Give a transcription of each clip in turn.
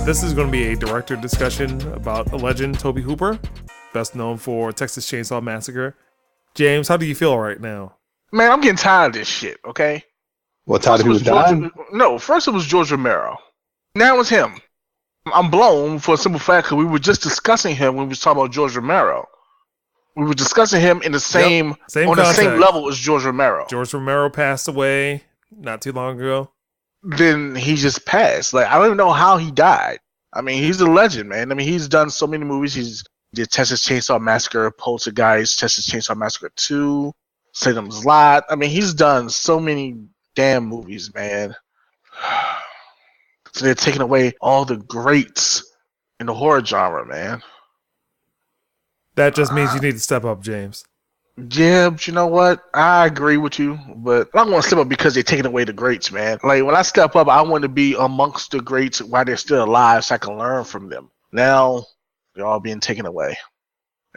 This is going to be a director discussion about a legend, Tobe Hooper, best known for Texas Chainsaw Massacre. James, how do you feel right now? Man, I'm getting tired of this shit, okay? Well, tired of people dying? No, first it was George Romero. Now it's him. I'm blown for a simple fact because we were just discussing him when we was talking about George Romero. We were discussing him in the same the same level as George Romero. George Romero passed away not too long ago. Then he just passed. Like, I don't even know how he died. I mean, he's a legend, man. I mean, he's done so many movies. He's did Texas Chainsaw Massacre, Poltergeist, Texas Chainsaw Massacre 2, Salem's Lot. I mean, he's done so many damn movies, man. So they're taking away all the greats in the horror genre, man. That just means you need to step up, James. Yeah, but you know what? I agree with you, but I don't want to step up because they're taking away the greats, man. Like, when I step up, I want to be amongst the greats while they're still alive so I can learn from them. Now, they're all being taken away.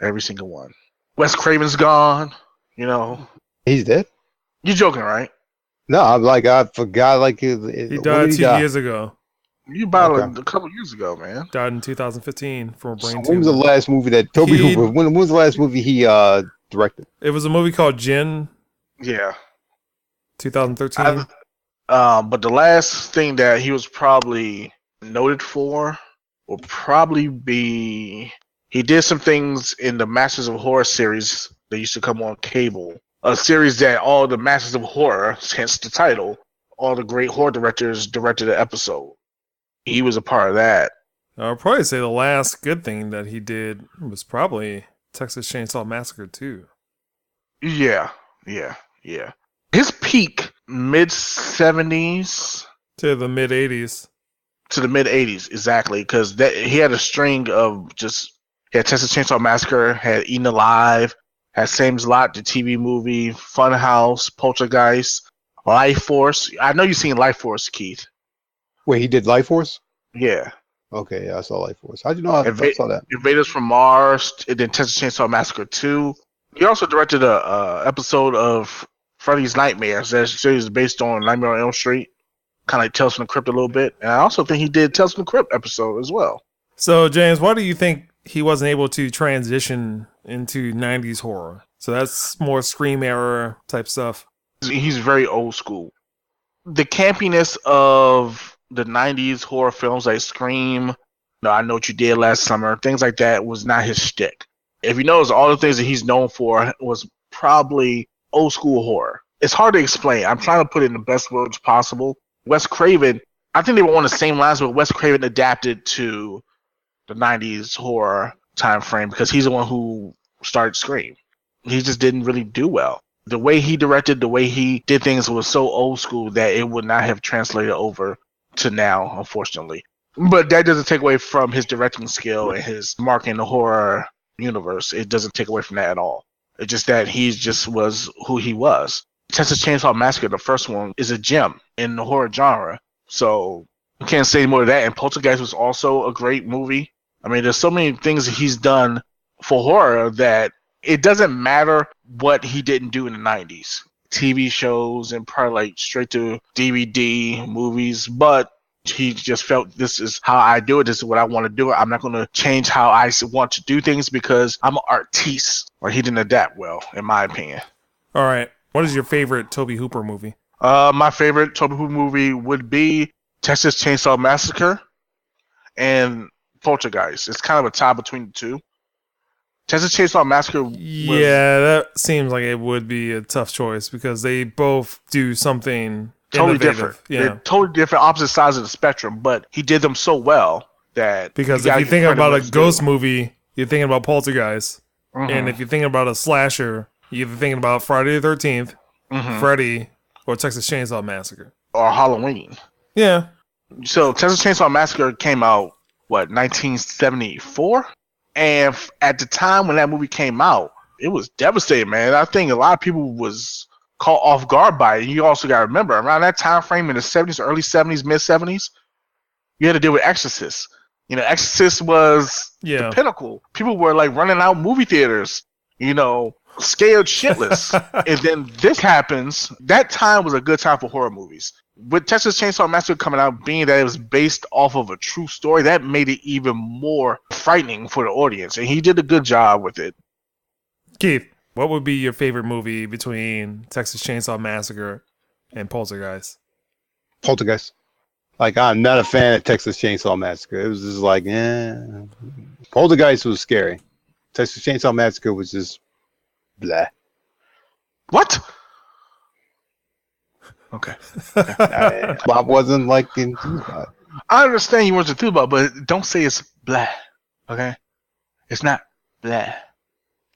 Every single one. Wes Craven's gone, you know. He's dead? You're joking, right? No, I forgot, he died 2 years ago. You about a couple years ago, man. Died in 2015 from a brain tumor. When was the last movie that Tobe Hooper? When was the last movie he directed? It was a movie called Jinn. Yeah. 2013. But the last thing that he was probably noted for will probably be he did some things in the Masters of Horror series that used to come on cable. A series that all the Masters of Horror, hence the title, all the great horror directors directed an episode. He was a part of that. I'll probably say the last good thing that he did was probably Texas Chainsaw Massacre 2. Yeah. His peak, mid-70s. To the mid-80s. To the mid-80s, exactly. Because he had a string of he had Texas Chainsaw Massacre, had Eaten Alive, had Salem's Lot, the TV movie, Funhouse, Poltergeist, Life Force. I know you've seen Life Force, Keith. Wait, he did Life Force? Yeah. Okay, yeah, I saw Life Force. How'd you know I saw that? Invaders from Mars, and then Texas Chainsaw Massacre 2. He also directed a episode of Freddy's Nightmares that series is based on Nightmare on Elm Street. Kind of like Tales from the Crypt a little bit. And I also think he did Tales from the Crypt episode as well. So, James, why do you think he wasn't able to transition into 90s horror? So that's more Scream era type stuff. He's very old school. The campiness of the 90s horror films like Scream, I Know What You Did Last Summer, things like that was not his shtick. If you notice, all the things that he's known for was probably old school horror. It's hard to explain. I'm trying to put it in the best words possible. Wes Craven, I think they were on the same lines, but Wes Craven adapted to the 90s horror time frame because he's the one who started Scream. He just didn't really do well. The way he directed, the way he did things was so old school that it would not have translated over to now, unfortunately. But that doesn't take away from his directing skill and his marking the horror universe. It doesn't take away from that at all. It's just that he just was who he was. Texas Chainsaw Massacre, the first one, is a gem in the horror genre. So you can't say more to that. And Poltergeist was also a great movie. I mean, there's so many things that he's done for horror that it doesn't matter what he didn't do in the 90s. TV shows and probably like straight to DVD movies, but he just felt this is how I do it. This is what I want to do. I'm not going to change how I want to do things because I'm an artiste. Or he didn't adapt well, in my opinion. All right. What is your favorite Tobe Hooper movie? My favorite Tobe Hooper movie would be Texas Chainsaw Massacre and Poltergeist. It's kind of a tie between the two. Texas Chainsaw Massacre yeah, that seems like it would be a tough choice because they both do something totally innovative. Different. Yeah. They're totally different, opposite sides of the spectrum, but he did them so well that... Because if you think about a ghost movie, you're thinking about Poltergeist. Mm-hmm. And if you're thinking about a slasher, you're either thinking about Friday the 13th, Freddy, or Texas Chainsaw Massacre. Or Halloween. Yeah. So Texas Chainsaw Massacre came out, 1974? And at the time when that movie came out, it was devastating, man. I think a lot of people was caught off guard by it. You also got to remember, around that time frame in the 70s, early 70s, mid-70s, you had to deal with Exorcist. Exorcist was the pinnacle. People were like running out movie theaters, scared shitless. And then this happens. That time was a good time for horror movies. with Texas Chainsaw Massacre coming out, being that it was based off of a true story, that made it even more frightening for the audience, and he did a good job with it. Keith, what would be your favorite movie between Texas Chainsaw Massacre and Poltergeist? Poltergeist. Like, I'm not a fan of Texas Chainsaw Massacre. It was just like, Poltergeist was scary. Texas Chainsaw Massacre was just blah. What? Okay. Bob wasn't like enthused about it. I understand you weren't enthused about it, but don't say it's blah. Okay? It's not blah.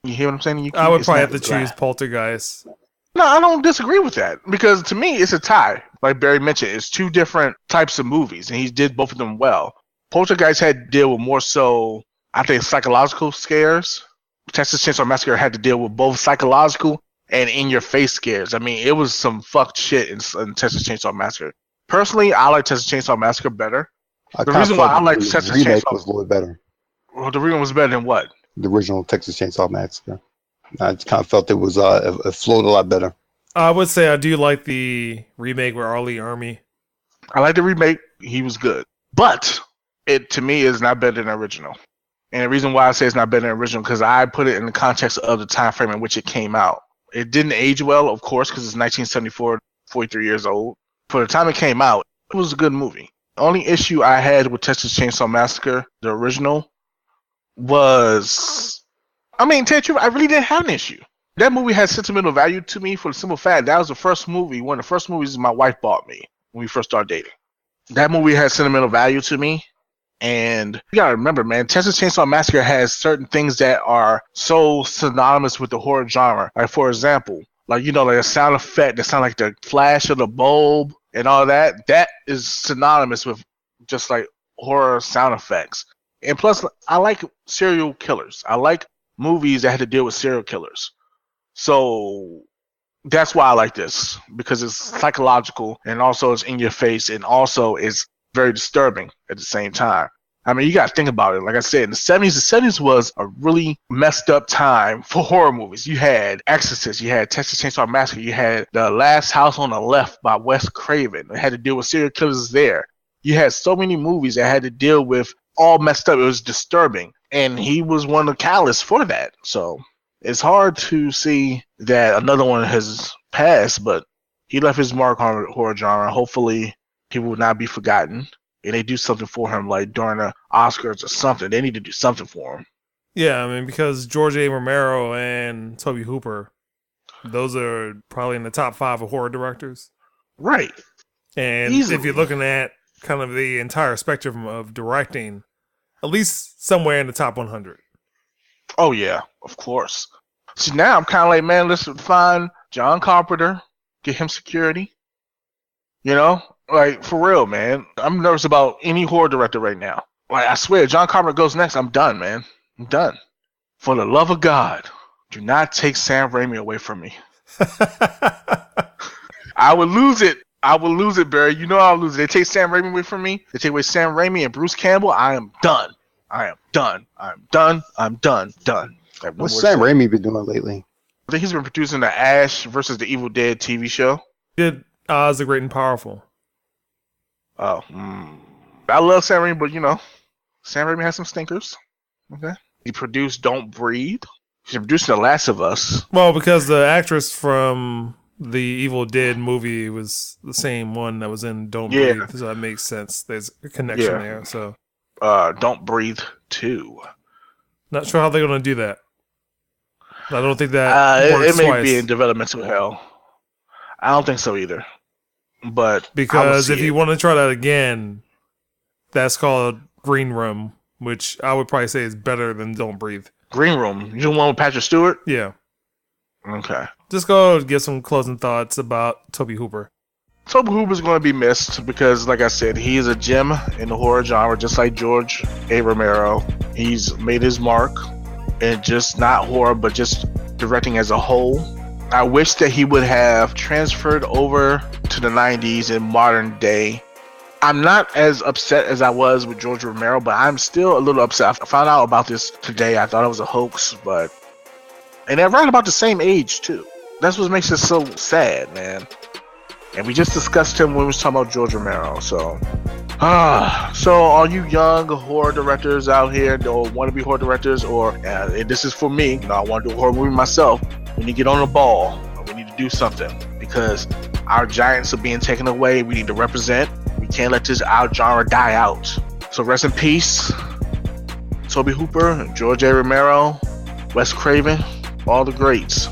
You hear what I'm saying? I would probably have to choose Poltergeist. No, I don't disagree with that, because to me, it's a tie. Like Barry mentioned, it's two different types of movies, and he did both of them well. Poltergeist had to deal with more so, I think, psychological scares. Texas Chainsaw Massacre had to deal with both psychological and in-your-face scares. I mean, it was some fucked shit in Texas Chainsaw Massacre. Personally, I like Texas Chainsaw Massacre better. The reason why I like Texas Chainsaw was a little better. Well, the remake was better than what? The original Texas Chainsaw Massacre. I just kind of felt it was it flowed a lot better. I would say I do like the remake with R. Lee Ermey. I like the remake. He was good. But it, to me, is not better than the original. And the reason why I say it's not better than the original, because I put it in the context of the time frame in which it came out. It didn't age well, of course, because it's 1974, 43 years old. For the time it came out, it was a good movie. The only issue I had with Texas Chainsaw Massacre, the original, was... I mean, tell you the truth, I really didn't have an issue. That movie had sentimental value to me for the simple fact that was the first movie, one of the first movies my wife bought me when we first started dating. That movie had sentimental value to me. And you gotta remember, man, Texas Chainsaw Massacre has certain things that are so synonymous with the horror genre. Like, for example, like a sound effect that sounds like the flash of the bulb and all that. That is synonymous with just like horror sound effects. And plus, I like serial killers. I like movies that had to deal with serial killers. So that's why I like this, because it's psychological and also it's in your face and also it's very disturbing at the same time. I mean, you got to think about it. Like I said, in the 70s was a really messed up time for horror movies. You had Exorcist, you had Texas Chainsaw Massacre, you had The Last House on the Left by Wes Craven. It had to deal with serial killers there. You had so many movies that had to deal with all messed up. It was disturbing. And he was one of the catalysts for that. So it's hard to see that another one has passed, but he left his mark on the horror genre. Hopefully, he will not be forgotten, and they do something for him, like during the Oscars or something. They need to do something for him. Yeah, I mean, because George A. Romero and Tobe Hooper, those are probably in the top 5 of horror directors. Right. And if you're looking at kind of the entire spectrum of directing, at least somewhere in the top 100. Oh, yeah, of course. See, now I'm kind of like, man, let's find John Carpenter, get him security. You know? Like, for real, man. I'm nervous about any horror director right now. Like, I swear, John Carpenter goes next, I'm done, man. I'm done. For the love of God, do not take Sam Raimi away from me. I would lose it. I will lose it, Barry. You know I'll lose it. They take Sam Raimi away from me. They take away Sam Raimi and Bruce Campbell. I am done. I am done. I'm done. I'm done. Done. What's Sam Raimi been doing lately? I think he's been producing the Ash versus the Evil Dead TV show. Did Oz the Great and Powerful. Oh. I love Sam Raimi, but Sam Raimi has some stinkers. Okay. He produced Don't Breathe. He's producing The Last of Us. Well, because the actress from the Evil Dead movie was the same one that was in Don't Breathe, so that makes sense. There's a connection there. So, Don't Breathe 2. Not sure how they're going to do that. I don't think that it may twice. be in developmental hell. I don't think so either. But because if you want to try that again, that's called Green Room, which I would probably say is better than Don't Breathe. Green Room? You the one with Patrick Stewart? Yeah. Okay. Just go give some closing thoughts about Tobe Hooper. Tobe Hooper's going to be missed because, like I said, he is a gem in the horror genre, just like George A. Romero. He's made his mark, and just not horror, but just directing as a whole. I wish that he would have transferred over to the 90s in modern day. I'm not as upset as I was with George Romero, but I'm still a little upset. I found out about this today. I thought it was a hoax, and they're right about the same age, too. That's what makes it so sad, man. And we just discussed him when we was talking about George Romero. So all you young horror directors out here, or want to be horror directors, or this is for me, I want to do a horror movie myself. We need to get on the ball. We need to do something because our giants are being taken away. We need to represent. We can't let our genre die out. So rest in peace, Tobe Hooper, George A. Romero, Wes Craven, all the greats.